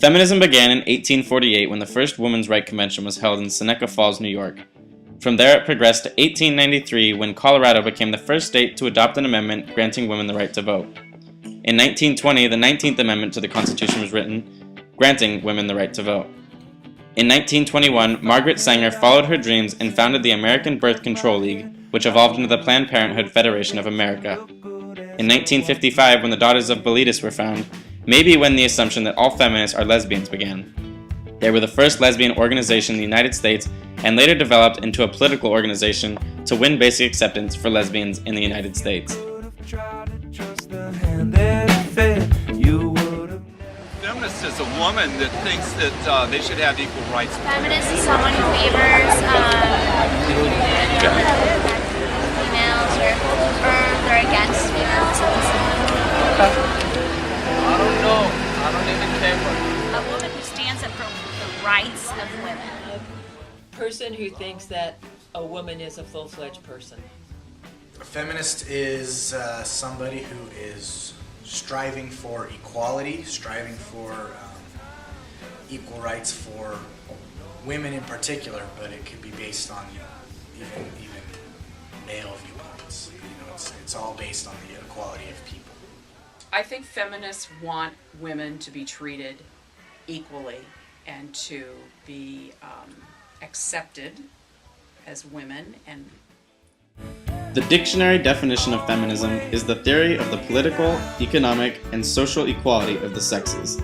Feminism began in 1848 when the first Women's Right Convention was held in Seneca Falls, New York. From there it progressed to 1893 when Colorado became the first state to adopt an amendment granting women the right to vote. In 1920, the 19th Amendment to the Constitution was written, granting women the right to vote. In 1921, Margaret Sanger followed her dreams and founded the American Birth Control League, which evolved into the Planned Parenthood Federation of America. In 1955, when the Daughters of Bilitis were found, maybe when the assumption that all feminists are lesbians began. They were the first lesbian organization in the United States and later developed into a political organization to win basic acceptance for lesbians in the United States. Feminist is a woman that thinks that they should have equal rights. Feminist is someone who favors females or they're against females. I don't know. I don't even care for it. A woman who stands up for the rights of women. A person who thinks that a woman is a full-fledged person. A feminist is somebody who is striving for equality, striving for equal rights for women in particular, but it could be based on even male viewpoints. You know, it's all based on the equality of people. I think feminists want women to be treated equally and to be accepted as women. And The dictionary definition of feminism is the theory of the political, economic, and social equality of the sexes.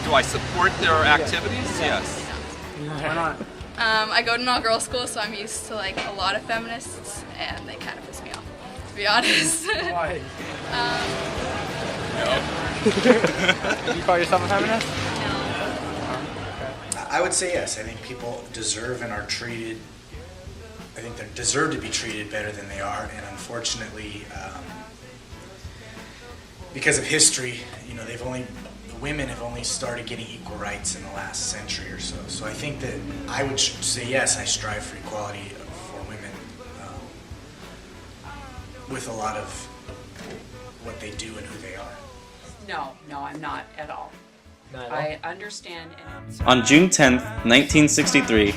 Do I support their activities? Yes. Why not? I go to an all-girls school, so I'm used to like a lot of feminists, and they kind of piss me off, to be honest. Why? No. You call yourself a feminist? I would say yes. I think people deserve and are treated. I think they deserve to be treated better than they are, and unfortunately, because of history, you know, women have only started getting equal rights in the last century or so. So I think that I would say yes. I strive for equality for women, with a lot of what they do and who they are. no, I'm not at all. I understand. On June 10, 1963,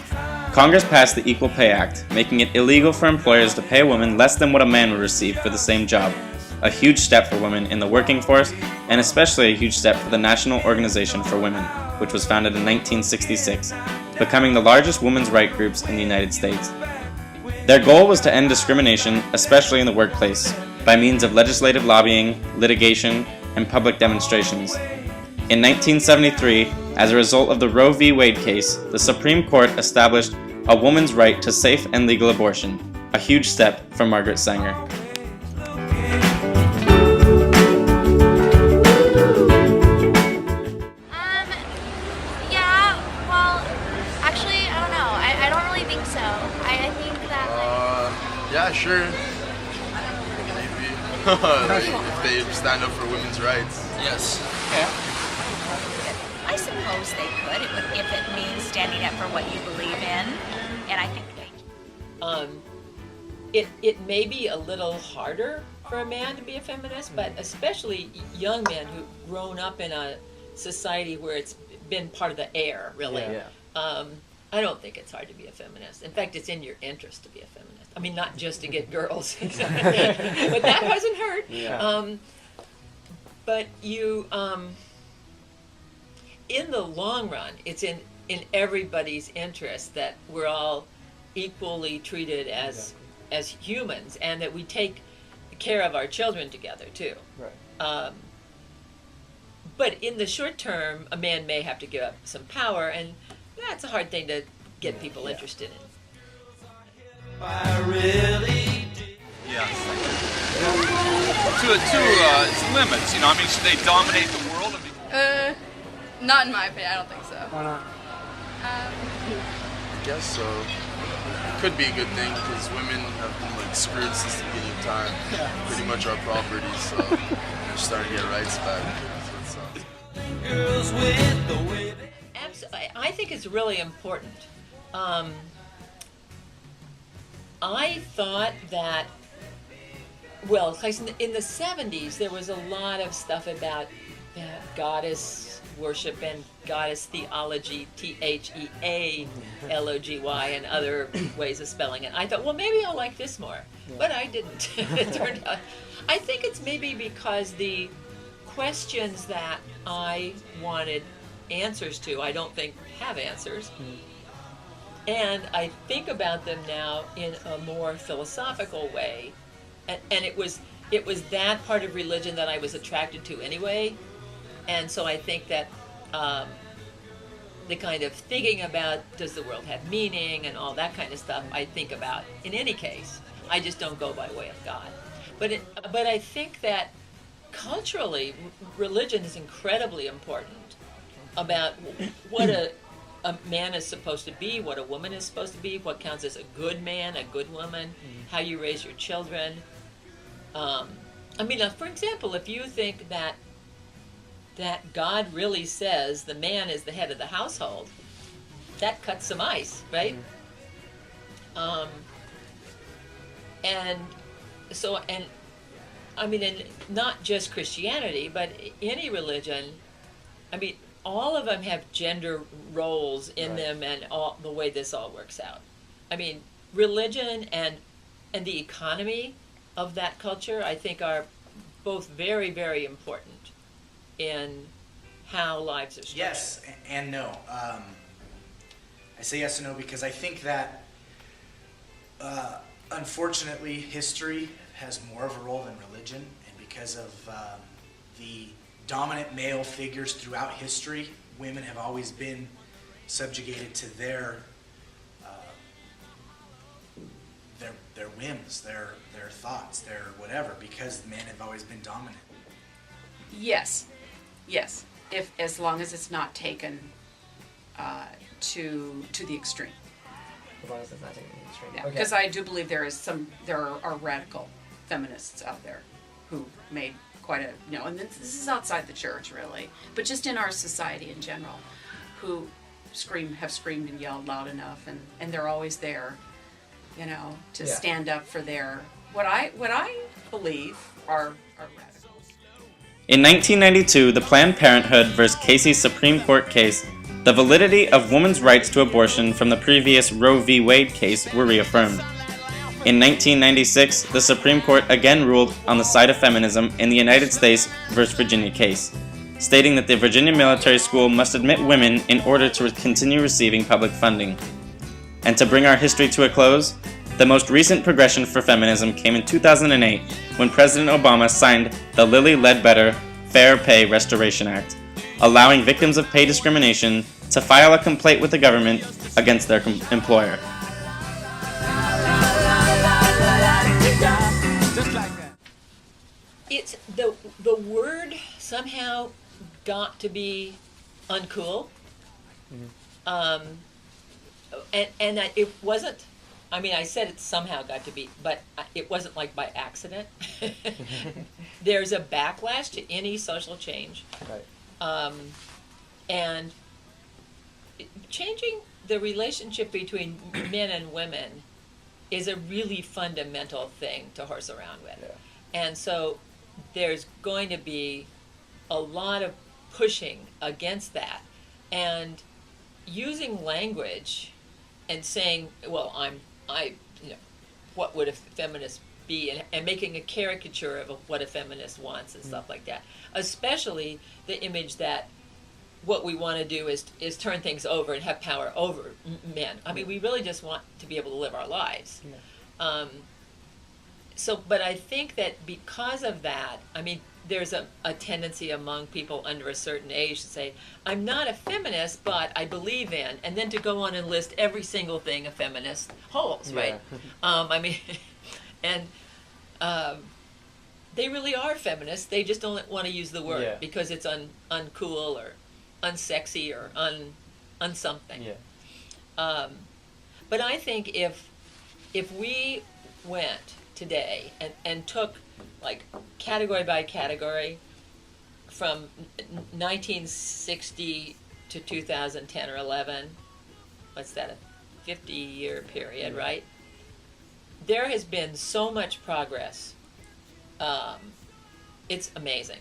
Congress passed the Equal Pay Act, making it illegal for employers to pay a woman less than what a man would receive for the same job. A huge step for women in the working force, and especially a huge step for the National Organization for Women, which was founded in 1966, becoming the largest women's rights groups in the United States. Their goal was to end discrimination, especially in the workplace, by means of legislative lobbying, litigation, and public demonstrations. In 1973, as a result of the Roe v. Wade case, the Supreme Court established a woman's right to safe and legal abortion, a huge step for Margaret Sanger. Yeah, well, actually, I don't know. I don't really think so. I think that, Yeah, sure. Maybe. If they stand up for womenens' rights. Yes. Yeah. I suppose they could, if it means standing up for what you believe in, and I think they. It may be a little harder for a man to be a feminist, but especially young men who've grown up in a society where it's been part of the air, really. Yeah. I don't think it's hard to be a feminist. In fact, it's in your interest to be a feminist. I mean, not just to get girls, but that doesn't hurt. Yeah. But you, in the long run, it's in everybody's interest that we're all equally treated as humans, and that we take care of our children together too. Right. But in the short term, a man may have to give up some power, and that's a hard thing to get people interested in. Yes. To its limits, you know. I mean, should they dominate the world? Not in my opinion. I don't think so. Why not? I guess so. It could be a good thing because women have been like screwed since the beginning of time. Pretty much our property, so they're starting to get rights back. So it sounds. Absolutely. I think it's really important. I thought that well, like in the 70s, there was a lot of stuff about goddess worship and goddess theology, theology, and other ways of spelling it. I thought, well, maybe I'll like this more, but I didn't. It turned out. I think it's maybe because the questions that I wanted answers to, I don't think have answers. And I think about them now in a more philosophical way. And it was that part of religion that I was attracted to anyway. And so I think that the kind of thinking about does the world have meaning and all that kind of stuff I think about in any case. I just don't go by way of God. But I think that culturally, religion is incredibly important about what a man is supposed to be, what a woman is supposed to be, what counts as a good man, a good woman, how you raise your children. I mean, for example, if you think that God really says the man is the head of the household, that cuts some ice, right? And so, and I mean, and not just Christianity, but any religion, I mean, all of them have gender roles in them and all the way this all works out. I mean, religion and the economy of that culture, I think, are both very, very important in how lives are structured. Yes and no. I say yes and no because I think that, unfortunately, history has more of a role than religion, and because of the dominant male figures throughout history, women have always been subjugated to their whims, their thoughts, their whatever, because men have always been dominant. Yes. If as long as it's not taken to the extreme. As long as it's not taken to the extreme. Yeah, Okay. because I do believe there are radical feminists out there who made quite a, and this is outside the church really, but just in our society in general, who have screamed and yelled loud enough, and they're always there, to stand up for their what I believe are radicals. In 1992, the Planned Parenthood vs. Casey Supreme Court case, the validity of women's rights to abortion from the previous Roe v. Wade case were reaffirmed. In 1996, the Supreme Court again ruled on the side of feminism in the United States vs. Virginia case, stating that the Virginia Military School must admit women in order to continue receiving public funding. And to bring our history to a close, the most recent progression for feminism came in 2008 when President Obama signed the Lilly Ledbetter Fair Pay Restoration Act, allowing victims of pay discrimination to file a complaint with the government against their employer. It's the word somehow got to be uncool. And it wasn't, I mean, I said it somehow got to be, but it wasn't like by accident. There's a backlash to any social change. Right. And changing the relationship between men and women is a really fundamental thing to horse around with. Yeah. And so there's going to be a lot of pushing against that. And using language and saying, well, what would a feminist be, and making a caricature of what a feminist wants and stuff like that. Especially the image that what we want to do is turn things over and have power over men. I mean, we really just want to be able to live our lives. Yeah. But I think that because of that, I mean, there's a tendency among people under a certain age to say, I'm not a feminist, but I believe in, and then to go on and list every single thing a feminist holds, right? I mean, and they really are feminists. They just don't want to use the word because it's uncool or unsexy or unsomething. Yeah. But I think if we went today and took like category by category from 1960 to 2010 or 11, what's that, a 50-year period, right? There has been so much progress It's amazing.